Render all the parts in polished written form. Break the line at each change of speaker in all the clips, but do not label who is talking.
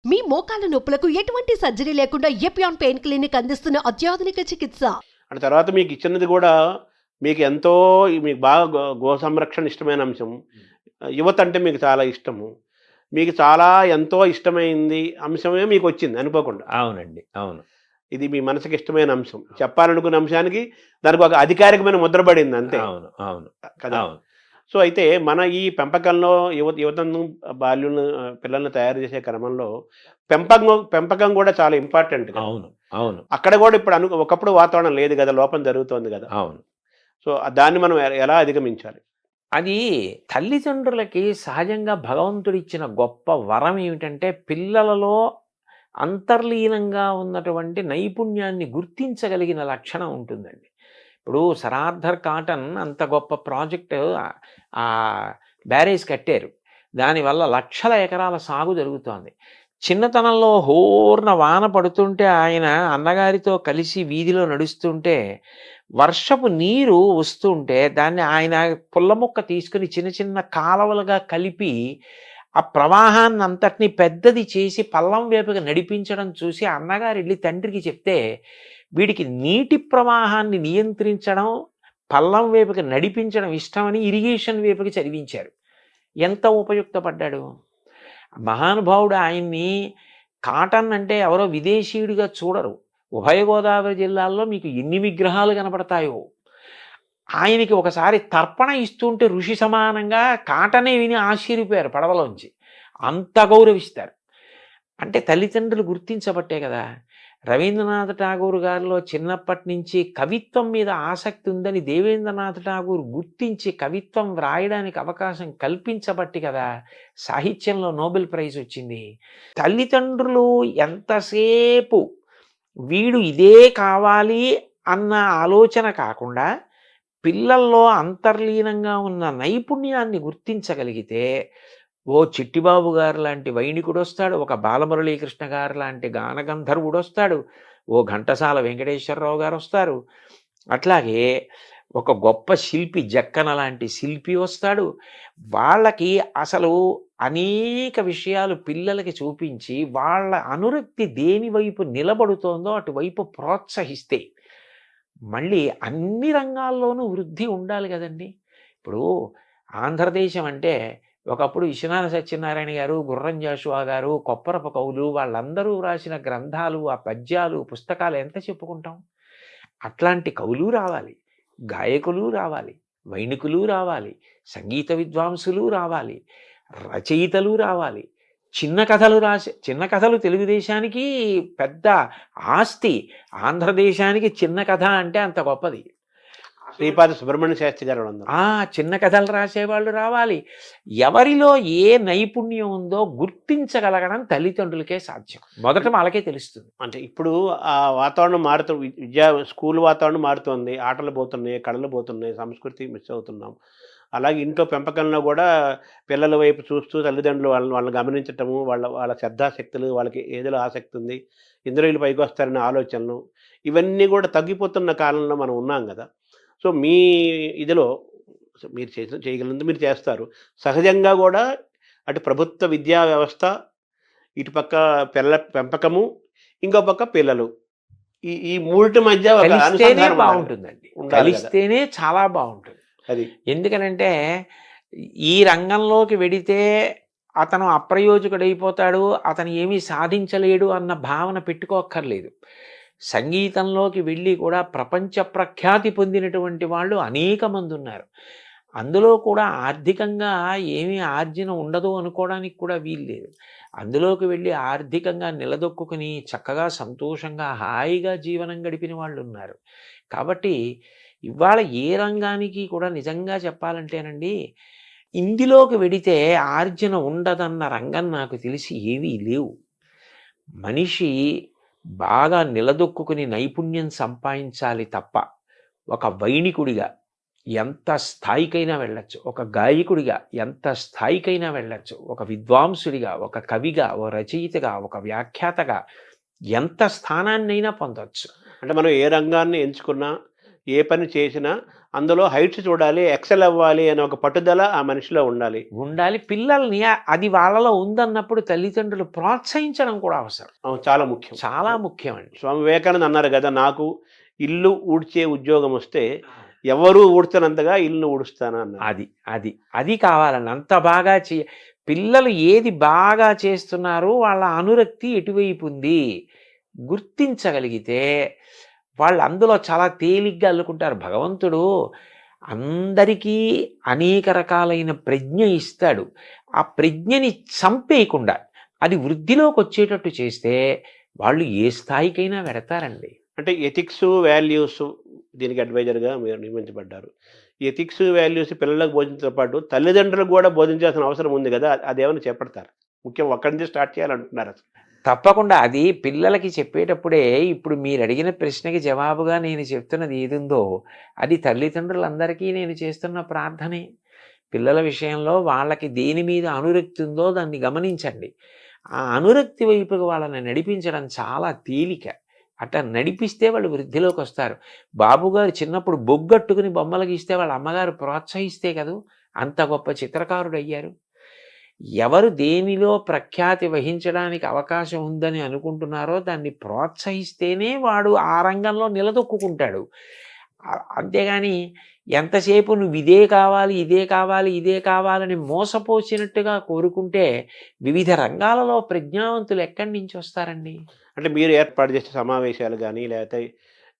మీ మోకాల నొప్పులకు ఎటువంటి సర్జరీ లేకుండా ఎపియాన్ పెయిన్ క్లినిక్ అందిస్తున్న అత్యాధునిక చికిత్స.
అంటే తర్వాత మీకు ఇచ్చినది కూడా మీకు ఎంతో మీకు బాగా గో సంరక్షణ ఇష్టమైన అంశం. యువత అంటే మీకు చాలా ఇష్టము. మీకు చాలా ఎంతో ఇష్టమైంది అంశమే మీకు వచ్చింది అనుకోకుండా.
అవునండి, అవును.
ఇది మీ మనసుకి ఇష్టమైన అంశం. చెప్పాలనుకున్న అంశానికి దానికి ఒక అధికారికమైన ముద్ర పడింది అంతే.
అవును, అవును
కదా.
అవును.
సో అయితే మన ఈ పెంపకంలో యువతను బాల్యులను పిల్లల్ని తయారు చేసే క్రమంలో పెంపకం కూడా చాలా ఇంపార్టెంట్ కదా.
అవును, అవును,
అక్కడ కూడా ఇప్పుడు ఒకప్పుడు వాతావరణం లేదు కదా, లోపం జరుగుతోంది కదా.
అవును.
సో దాన్ని మనం ఎలా అధిగమించాలి?
అది తల్లిదండ్రులకి సహజంగా భగవంతుడిచ్చిన గొప్ప వరం ఏమిటంటే పిల్లలలో అంతర్లీనంగా ఉన్నటువంటి నైపుణ్యాన్ని గుర్తించగలిగిన లక్షణం ఉంటుందండి. ఇప్పుడు సర్ ఆర్థర్ కాటన్ అంత గొప్ప ప్రాజెక్టు ఆ బ్యారేజ్ కట్టారు. దానివల్ల లక్షల ఎకరాల సాగు జరుగుతోంది. చిన్నతనంలో హోర్న వాన పడుతుంటే ఆయన అన్నగారితో కలిసి వీధిలో నడుస్తుంటే వర్షపు నీరు వస్తుంటే దాన్ని ఆయన పుల్ల ముక్క తీసుకుని చిన్న చిన్న కాలవలుగా కలిపి ఆ ప్రవాహాన్ని అంతటినీ పెద్దది చేసి పల్లం వైపుగా నడిపించడం చూసి అన్నగారు వెళ్ళి తండ్రికి చెప్తే వీడికి నీటి ప్రవాహాన్ని నియంత్రించడం పల్లం వైపుకి నడిపించడం ఇష్టమని ఇరిగేషన్ వైపుకి చదివించారు. ఎంత ఉపయుక్తపడ్డాడు మహానుభావుడు. ఆయన్ని కాటన్ అంటే ఎవరో విదేశీయుడిగా చూడరు. ఉభయ గోదావరి జిల్లాల్లో మీకు ఎన్ని విగ్రహాలు కనపడతాయో. ఆయనకి ఒకసారి తర్పణ ఇస్తుంటే ఋషి సమానంగా కాటనే విని ఆశ్చర్యపోయారు పడవలోంచి. అంత గౌరవిస్తారు. అంటే తల్లిదండ్రులు గుర్తించబట్టే కదా. రవీంద్రనాథ్ ఠాగూర్ గారిలో చిన్నప్పటి నుంచి కవిత్వం మీద ఆసక్తి ఉందని దేవేంద్రనాథ్ ఠాగూర్ గుర్తించి కవిత్వం వ్రాయడానికి అవకాశం కల్పించబట్టి కదా సాహిత్యంలో నోబెల్ ప్రైజ్ వచ్చింది. తల్లిదండ్రులు ఎంతసేపు వీడు ఇదే కావాలి అన్న ఆలోచన కాకుండా పిల్లల్లో అంతర్లీనంగా ఉన్న నైపుణ్యాన్ని గుర్తించగలిగితే ఓ చిట్టిబాబు గారు లాంటి వైణికుడు వస్తాడు, ఒక బాలమురళీకృష్ణ గారు లాంటి గానగంధర్వుడు వస్తాడు, ఓ ఘంటసాల వెంకటేశ్వరరావు గారు వస్తారు, అట్లాగే ఒక గొప్ప శిల్పి జక్కన లాంటి శిల్పి వస్తాడు. వాళ్ళకి అసలు అనేక విషయాలు పిల్లలకి చూపించి వాళ్ళ అనురక్తి దేని వైపు నిలబడుతోందో అటువైపు ప్రోత్సహిస్తే మళ్ళీ అన్ని రంగాల్లోనూ వృద్ధి ఉండాలి కదండి. ఇప్పుడు ఆంధ్రదేశం అంటే ఒకప్పుడు విశ్వనాథ సత్యనారాయణ గారు, గుర్రం జాషువా గారు, కొప్పరపు కవులు వాళ్ళందరూ రాసిన గ్రంథాలు, ఆ పద్యాలు, పుస్తకాలు ఎంత చెప్పుకుంటాం. అట్లాంటి కవులు రావాలి, గాయకులు రావాలి, వైణికులు రావాలి, సంగీత విద్వాంసులు రావాలి, రచయితలు రావాలి. చిన్న కథలు తెలుగుదేశానికి పెద్ద ఆస్తి. ఆంధ్రదేశానికి చిన్న కథ అంటే అంత గొప్పది.
శ్రీపాద సుబ్రహ్మణ్య శాస్త్రి గారు
చిన్న కథలు రాసేవాళ్ళు రావాలి. ఎవరిలో ఏ నైపుణ్యం ఉందో గుర్తించగలగడం తల్లిదండ్రులకే సాధ్యం. మొదట వాళ్ళకే తెలుస్తుంది.
అంటే ఇప్పుడు ఆ వాతావరణం మారుతుంది, స్కూల్ వాతావరణం మారుతుంది, ఆటలు పోతున్నాయి, కళలు పోతున్నాయి, సంస్కృతి మిస్ అవుతున్నాం. అలాగే ఇంట్లో పెంపకంలో కూడా పిల్లల వైపు చూస్తూ తల్లిదండ్రులు వాళ్ళని గమనించటము, వాళ్ళ శ్రద్ధాశక్తులు, వాళ్ళకి ఏదిలో ఆసక్తి ఉంది, ఇందులో వీళ్ళు పైకి వస్తారనే ఆలోచనలు, ఇవన్నీ కూడా తగ్గిపోతున్న కాలంలో మనం ఉన్నాం కదా. సో మీ ఇదిలో మీరు చేయగలిగింది మీరు చేస్తారు. సహజంగా కూడా అటు ప్రభుత్వ విద్యా వ్యవస్థ, ఇటుపక్క పిల్లల పెంపకము, ఇంకో పక్క పిల్లలు, ఈ మూడిటి మధ్య
బాగుంటుందండి. కలిస్తేనే చాలా బాగుంటుంది.
అది
ఎందుకనంటే ఈ రంగంలోకి వెడితే అతను అప్రయోజకుడైపోతాడు, అతను ఏమీ సాధించలేడు అన్న భావన పెట్టుకోక్కర్లేదు. సంగీతంలోకి వెళ్ళి కూడా ప్రపంచ ప్రఖ్యాతి పొందినటువంటి వాళ్ళు అనేక మంది ఉన్నారు. అందులో కూడా ఆర్థికంగా ఏమీ ఆర్జన ఉండదు అనుకోవడానికి కూడా వీల్లేదు. అందులోకి వెళ్ళి ఆర్థికంగా నిలదొక్కుని చక్కగా సంతోషంగా హాయిగా జీవనం గడిపిన వాళ్ళు ఉన్నారు. కాబట్టి ఇవాళ ఏ రంగానికి కూడా నిజంగా చెప్పాలంటేనండి ఇందులోకి వెడితే ఆర్జన ఉండదన్న రంగం నాకు తెలిసి ఏవీ లేవు. మనిషి బాగా నిలదొక్కుని నైపుణ్యం సంపాదించాలి తప్ప ఒక వైణికుడిగా ఎంత స్థాయికైనా వెళ్ళచ్చు, ఒక గాయకుడిగా ఎంత స్థాయికైనా వెళ్ళచ్చు, ఒక విద్వాంసుడిగా, ఒక కవిగా, ఒక రచయితగా, ఒక వ్యాఖ్యాతగా ఎంత స్థానాన్నైనా పొందవచ్చు.
అంటే మనం ఏ రంగాన్ని ఎంచుకున్నా, ఏ పని చేసినా అందులో హైట్స్ చూడాలి, ఎక్సెల్ అవ్వాలి అనే ఒక పట్టుదల ఆ మనిషిలో ఉండాలి.
పిల్లల్ని అది వాళ్ళలో ఉందన్నప్పుడు తల్లిదండ్రులు ప్రోత్సహించడం కూడా అవసరం.
చాలా ముఖ్యం.
చాలా ముఖ్యమండి.
స్వామి వివేకానంద అన్నారు కదా, నాకు ఇల్లు ఊడ్చే ఉద్యోగం వస్తే ఎవరు ఊడ్చనంతగా ఇల్లు ఊడుస్తాను అన్నారు.
అది కావాలండి. అంత బాగా పిల్లలు ఏది బాగా చేస్తున్నారో వాళ్ళ అనురక్తి ఎటువైపు ఉంది గుర్తించగలిగితే వాళ్ళు అందులో చాలా తేలిగ్గా అల్లుకుంటారు. భగవంతుడు అందరికీ అనేక రకాలైన ప్రజ్ఞ ఇస్తాడు. ఆ ప్రజ్ఞని చంపేయకుండా అది వృద్ధిలోకి వచ్చేటట్టు చేస్తే వాళ్ళు ఏ స్థాయికైనా వెడతారండి.
అంటే ఎథిక్స్, వాల్యూస్ దీనికి అడ్వైజర్గా మీరు నియమించబడ్డారు. ఎథిక్స్, వాల్యూస్ పిల్లలకు బోధించడంతో పాటు తల్లిదండ్రులకు కూడా బోధించాల్సిన అవసరం ఉంది కదా, అదేమైనా చేపడతారు? ముఖ్యం ఒక్కడి నుంచి స్టార్ట్ చేయాలంటున్నారు అసలు.
తప్పకుండా అది పిల్లలకి చెప్పేటప్పుడే ఇప్పుడు మీరు అడిగిన ప్రశ్నకి జవాబుగా నేను చెప్తున్నది ఏదుందో అది తల్లిదండ్రులందరికీ నేను చేస్తున్న ప్రార్థనే. పిల్లల విషయంలో వాళ్ళకి దేని మీద అనురక్తి ఉందో దాన్ని గమనించండి. ఆ అనురక్తి వైపుకి వాళ్ళని నడిపించడం చాలా తేలిక. అట్లా నడిపిస్తే వాళ్ళు వృద్ధిలోకి వస్తారు. బాబుగారు చిన్నప్పుడు బొగ్గట్టుకుని బొమ్మలు గీస్తే వాళ్ళ అమ్మగారు ప్రోత్సహిస్తే కదూ అంత గొప్ప చిత్రకారుడు అయ్యారు. ఎవరు దేనిలో ప్రఖ్యాతి వహించడానికి అవకాశం ఉందని అనుకుంటున్నారో దాన్ని ప్రోత్సహిస్తేనే వాడు ఆ రంగంలో నిలదొక్కుంటాడు. అంతేగాని ఎంతసేపు నువ్వు ఇదే కావాలి, ఇదే కావాలి, ఇదే కావాలని మోసపోసినట్టుగా కోరుకుంటే వివిధ రంగాలలో ప్రజ్ఞావంతులు ఎక్కడి నుంచి వస్తారండి?
అంటే మీరు ఏర్పాటు చేసే సమావేశాలు కానీ లేకపోతే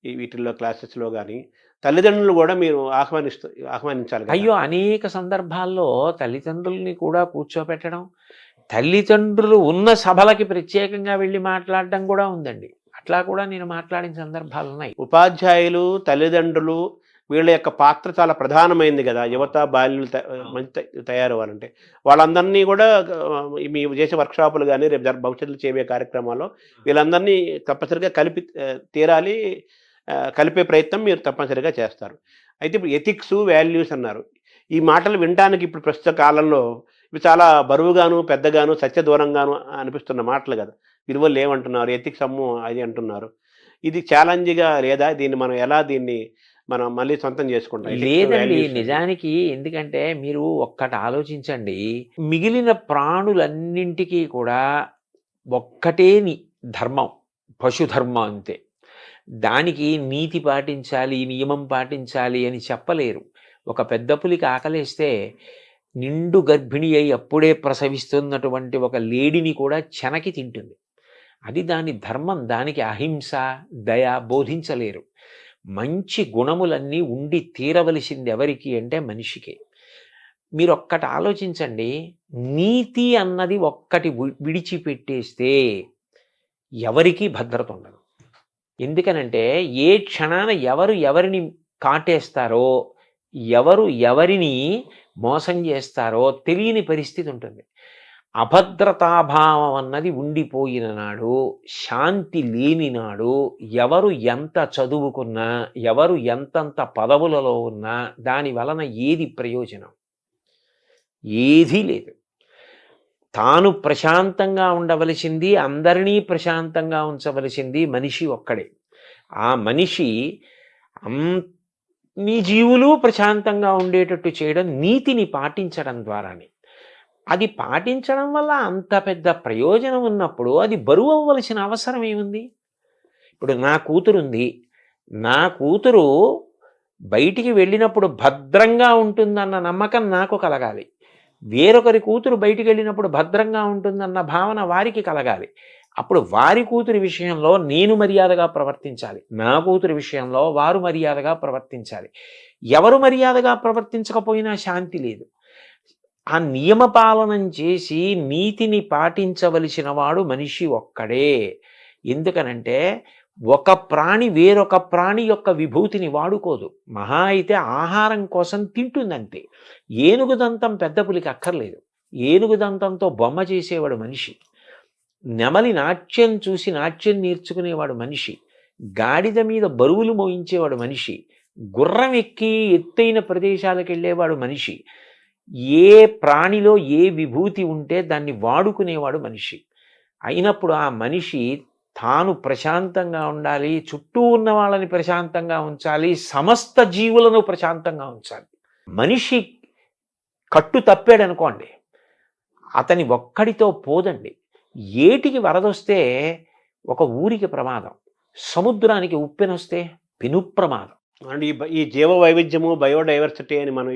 వీటిల్లో క్లాసెస్లో కానీ తల్లిదండ్రులు కూడా మీరు ఆహ్వానించాలి కదా?
అయ్యో, అనేక సందర్భాల్లో తల్లిదండ్రుల్ని కూడా కూర్చోపెట్టడం, తల్లిదండ్రులు ఉన్న సభలకి ప్రత్యేకంగా వెళ్ళి మాట్లాడడం కూడా ఉందండి. అట్లా కూడా నేను మాట్లాడిన సందర్భాలు ఉన్నాయి.
ఉపాధ్యాయులు, తల్లిదండ్రులు వీళ్ళ యొక్క పాత్ర చాలా ప్రధానమైంది కదా, యువత బాల్యులు మంచి తయారవ్వాలంటే. వాళ్ళందరినీ కూడా మీ చేసే వర్క్షాపులు కానీ రేపు భవిష్యత్తులో చేయబోయే కార్యక్రమాల్లో వీళ్ళందరినీ తప్పనిసరిగా తీరాలి, కలిపే ప్రయత్నం మీరు తప్పనిసరిగా చేస్తారు. అయితే ఇప్పుడు ఎథిక్స్, వాల్యూస్ అన్నారు. ఈ మాటలు వినడానికి ఇప్పుడు ప్రస్తుత కాలంలో ఇవి చాలా బరువుగాను, పెద్దగాను, సత్య దూరంగాను అనిపిస్తున్న మాటలు కదా. విలువలు ఏమంటున్నారు, ఎథిక్స్ అమ్ము అది అంటున్నారు. ఇది ఛాలెంజ్గా లేదా? దీన్ని మనం మళ్ళీ సొంతం చేసుకుంటాం?
లేదండి, నిజానికి. ఎందుకంటే మీరు ఒక్కటి ఆలోచించండి, మిగిలిన ప్రాణులన్నింటికీ కూడా ఒక్కటే ధర్మం, పశుధర్మం అంతే. దానికి నీతి పాటించాలి, నియమం పాటించాలి అని చెప్పలేరు. ఒక పెద్ద పులికి ఆకలేస్తే నిండు గర్భిణి అయి అప్పుడే ప్రసవిస్తున్నటువంటి ఒక లేడిని కూడా చెనకి తింటుంది. అది దాని ధర్మం. దానికి అహింస, దయ బోధించలేరు. మంచి గుణములన్నీ ఉండి తీరవలసింది ఎవరికి అంటే మనిషికి. మీరు ఒక్కటి ఆలోచించండి, నీతి అన్నది ఒక్కటి విడిచిపెట్టేస్తే ఎవరికీ భద్రత ఉండదు. ఎందుకనంటే ఏ క్షణాన ఎవరు ఎవరిని కాటేస్తారో, ఎవరు ఎవరిని మోసం చేస్తారో తెలియని పరిస్థితి ఉంటుంది. అభద్రతాభావం అన్నది ఉండిపోయిన నాడు, శాంతి లేని నాడు, ఎవరు ఎంత చదువుకున్నా, ఎవరు ఎంతంత పదవులలో ఉన్నా దాని వలన ఏది ప్రయోజనం? ఏదీ లేదు. తాను ప్రశాంతంగా ఉండవలసింది, అందరినీ ప్రశాంతంగా ఉంచవలసింది మనిషి ఒక్కడే. ఆ మనిషి అన్ని జీవులు ప్రశాంతంగా ఉండేటట్టు చేయడం నీతిని పాటించడం ద్వారానే. అది పాటించడం వల్ల అంత పెద్ద ప్రయోజనం ఉన్నప్పుడు అది బరువు అవ్వవలసిన అవసరం ఏముంది? ఇప్పుడు నా కూతురుంది, నా కూతురు బయటికి వెళ్ళినప్పుడు భద్రంగా ఉంటుందన్న నమ్మకం నాకు కలగాలి. వేరొకరి కూతురు బయటికి వెళ్ళినప్పుడు భద్రంగా ఉంటుందన్న భావన వారికి కలగాలి. అప్పుడు వారి కూతురి విషయంలో నేను మర్యాదగా ప్రవర్తించాలి, నా కూతురి విషయంలో వారు మర్యాదగా ప్రవర్తించాలి. ఎవరు మర్యాదగా ప్రవర్తించకపోయినా శాంతి లేదు. ఆ నియమపాలనం చేసి నీతిని పాటించవలసిన వాడు మనిషి ఒక్కడే. ఎందుకనంటే ఒక ప్రాణి వేరొక ప్రాణి యొక్క విభూతిని వాడుకోదు. మహా అయితే ఆహారం కోసం తింటుందంతే. ఏనుగుదంతం పెద్ద పులికి అక్కర్లేదు. ఏనుగుదంతంతో బొమ్మ చేసేవాడు మనిషి. నెమలి నాట్యం చూసి నాట్యం నేర్చుకునేవాడు మనిషి. గాడిద మీద బరువులు మోయించేవాడు మనిషి. గుర్రం ఎక్కి ఎత్తైన ప్రదేశాలకు వెళ్ళేవాడు మనిషి. ఏ ప్రాణిలో ఏ విభూతి ఉంటే దాన్ని వాడుకునేవాడు మనిషి. అయినప్పుడు ఆ మనిషి తాను ప్రశాంతంగా ఉండాలి, చుట్టూ ఉన్న వాళ్ళని ప్రశాంతంగా ఉంచాలి, సమస్త జీవులను ప్రశాంతంగా ఉంచాలి. మనిషి కట్టు తప్పాడనుకోండి, అతని ఒక్కడితో పోదండి. ఏటికి వరదొస్తే ఒక ఊరికి ప్రమాదం, సముద్రానికి ఉప్పెనొస్తే పెను ప్రమాదం.
అంటే ఈ జీవ వైవిధ్యము, బయోడైవర్సిటీ అని మనం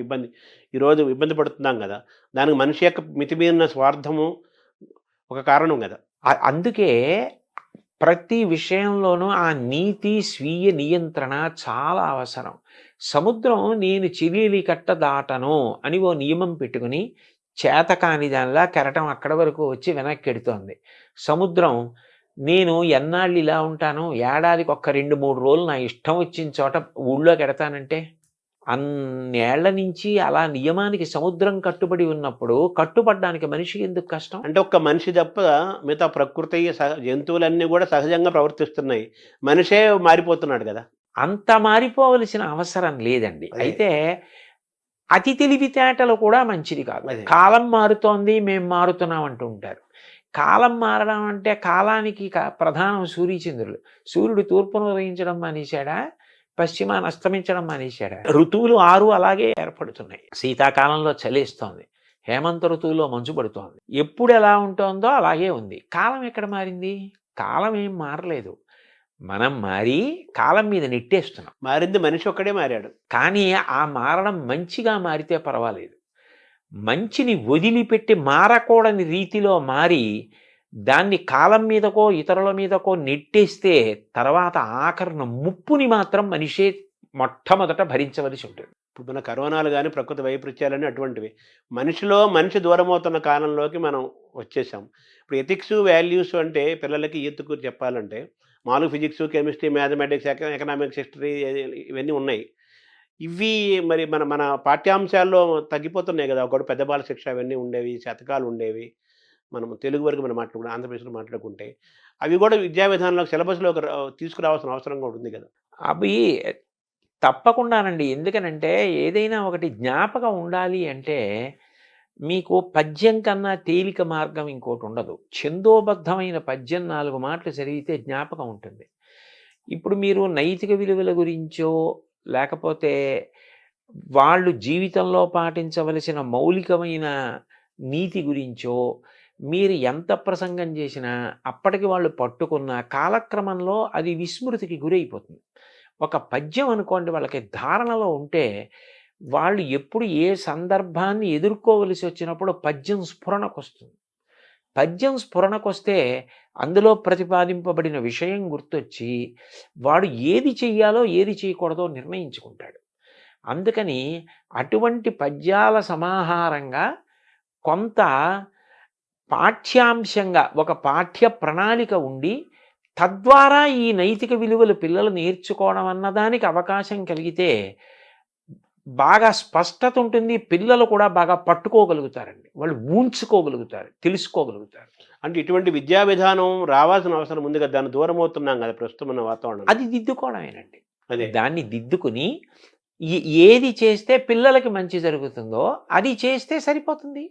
ఈరోజు ఇబ్బంది పడుతున్నాం కదా, దానికి మనిషి యొక్క మితిమీరిన స్వార్థము ఒక కారణం కదా.
అందుకే ప్రతి విషయంలోనూ ఆ నీతి, స్వీయ నియంత్రణ చాలా అవసరం. సముద్రం నేను చిలీలి కట్ట దాటను అని ఓ నియమం పెట్టుకుని చేతకాని దానిలా కెరటం అక్కడ వరకు వచ్చి వెనక్కి ఎడుతోంది. సముద్రం నేను ఎన్నాళ్ళు ఇలా ఉంటాను, ఏడాదికి ఒక్క 2-3 రోజులు నా ఇష్టం వచ్చిన చోట ఊళ్ళోకి ఎడతానంటే, అన్నేళ్ల నుంచి అలా నియమానికి సముద్రం కట్టుబడి ఉన్నప్పుడు కట్టుబడ్డానికి మనిషికి ఎందుకు కష్టం?
అంటే ఒక్క మనిషి తప్ప మిగతా ప్రకృతి జంతువులన్నీ కూడా సహజంగా ప్రవర్తిస్తున్నాయి, మనిషే మారిపోతున్నాడు కదా.
అంత మారిపోవలసిన అవసరం లేదండి.
అదే.
అయితే అతి తెలివితేటలు కూడా మంచిది కాదు.
అదే.
కాలం మారుతోంది, మేము మారుతున్నాం అంటూ ఉంటారు. కాలం మారడం అంటే కాలానికి ప్రధానం సూర్యచంద్రులు. సూర్యుడు తూర్పును ఉదయించడం మానేశాడా, పశ్చిమాన్ని అస్తమించడం మానేశాడా? ఋతువులు 6 అలాగే ఏర్పడుతున్నాయి. శీతాకాలంలో చలేస్తోంది, హేమంత ఋతువులో మంచు పడుతోంది. ఎప్పుడు ఎలా ఉంటుందో అలాగే ఉంది. కాలం ఎక్కడ మారింది? కాలం ఏం మారలేదు. మనం మారి కాలం మీద నెట్టేస్తున్నాం.
మారింది మనిషి ఒక్కడే మారాడు.
కానీ ఆ మారడం మంచిగా మారితే పర్వాలేదు. మంచిని వదిలిపెట్టి మారకూడని రీతిలో మారి దాన్ని కాలం మీదకో ఇతరుల మీదకో నెట్టేస్తే తర్వాత ఆఖరణ ముప్పుని మాత్రం మనిషే మొట్టమొదట భరించవలసి ఉంటుంది.
ఇప్పుడు మన కరోనాలు కానీ ప్రకృతి వైపరీత్యాలని అటువంటివి మనిషిలో మనిషి దూరం అవుతున్న కాలంలోకి మనం వచ్చేసాం. ఇప్పుడు ఎథిక్స్, వాల్యూస్ అంటే పిల్లలకి ఈతకు చెప్పాలంటే మామూలు physics, chemistry, mathematics, economics, history ఇవన్నీ ఉన్నాయి. ఇవి మరి మన మన పాఠ్యాంశాల్లో తగ్గిపోతున్నాయి కదా. ఒకటి పెద్ద బాల శిక్ష అవన్నీ ఉండేవి, శతకాలు ఉండేవి. మనం తెలుగు వరకు మనం మాట్లాడుకుంటే, ఆంధ్రప్రదేశ్లో మాట్లాడుకుంటే అవి కూడా విద్యా విధానంలో సిలబస్లో తీసుకురావాల్సిన అవసరం కూడా ఉంది కదా.
అవి తప్పకుండానండి. ఎందుకనంటే ఏదైనా ఒకటి జ్ఞాపకం ఉండాలి అంటే మీకు పద్యం కన్నా తేలిక మార్గం ఇంకోటి ఉండదు. ఛందోబద్ధమైన పద్యం 4 మాటలు చదివితే జ్ఞాపకం ఉంటుంది. ఇప్పుడు మీరు నైతిక విలువల గురించో లేకపోతే వాళ్ళు జీవితంలో పాటించవలసిన మౌలికమైన నీతి గురించో మీరు ఎంత ప్రసంగం చేసినా అప్పటికి వాళ్ళు పట్టుకున్న కాలక్రమంలో అది విస్మృతికి గురైపోతుంది. ఒక పద్యం అనుకోండి, వాళ్ళకి ధారణలో ఉంటే వాళ్ళు ఎప్పుడు ఏ సందర్భాన్ని ఎదుర్కోవలసి వచ్చినప్పుడు పద్యం స్ఫురణకొస్తుంది. పద్యం స్ఫురణకొస్తే అందులో ప్రతిపాదింపబడిన విషయం గుర్తొచ్చి వాడు ఏది చెయ్యాలో ఏది చేయకూడదో నిర్ణయించుకుంటాడు. అందుకని అటువంటి పద్యాల సమాహారంగా కొంత పాఠ్యాంశంగా ఒక పాఠ్య ప్రణాళిక ఉండి తద్వారా ఈ నైతిక విలువలు పిల్లలు నేర్చుకోవడం అన్నదానికి అవకాశం కలిగితే బాగా స్పష్టత ఉంటుంది. పిల్లలు కూడా బాగా పట్టుకోగలుగుతారండి, వాళ్ళు ఊంచుకోగలుగుతారు, తెలుసుకోగలుగుతారు.
అంటే ఇటువంటి విద్యా విధానం రావాల్సిన అవసరం ఉంది కదా, దాన్ని దూరం అవుతున్నాం కదా ప్రస్తుతం ఉన్న వాతావరణం.
అది దిద్దుకోవడమేనండి.
అదే
దాన్ని దిద్దుకుని ఏది చేస్తే పిల్లలకి మంచి జరుగుతుందో అది చేస్తే సరిపోతుంది.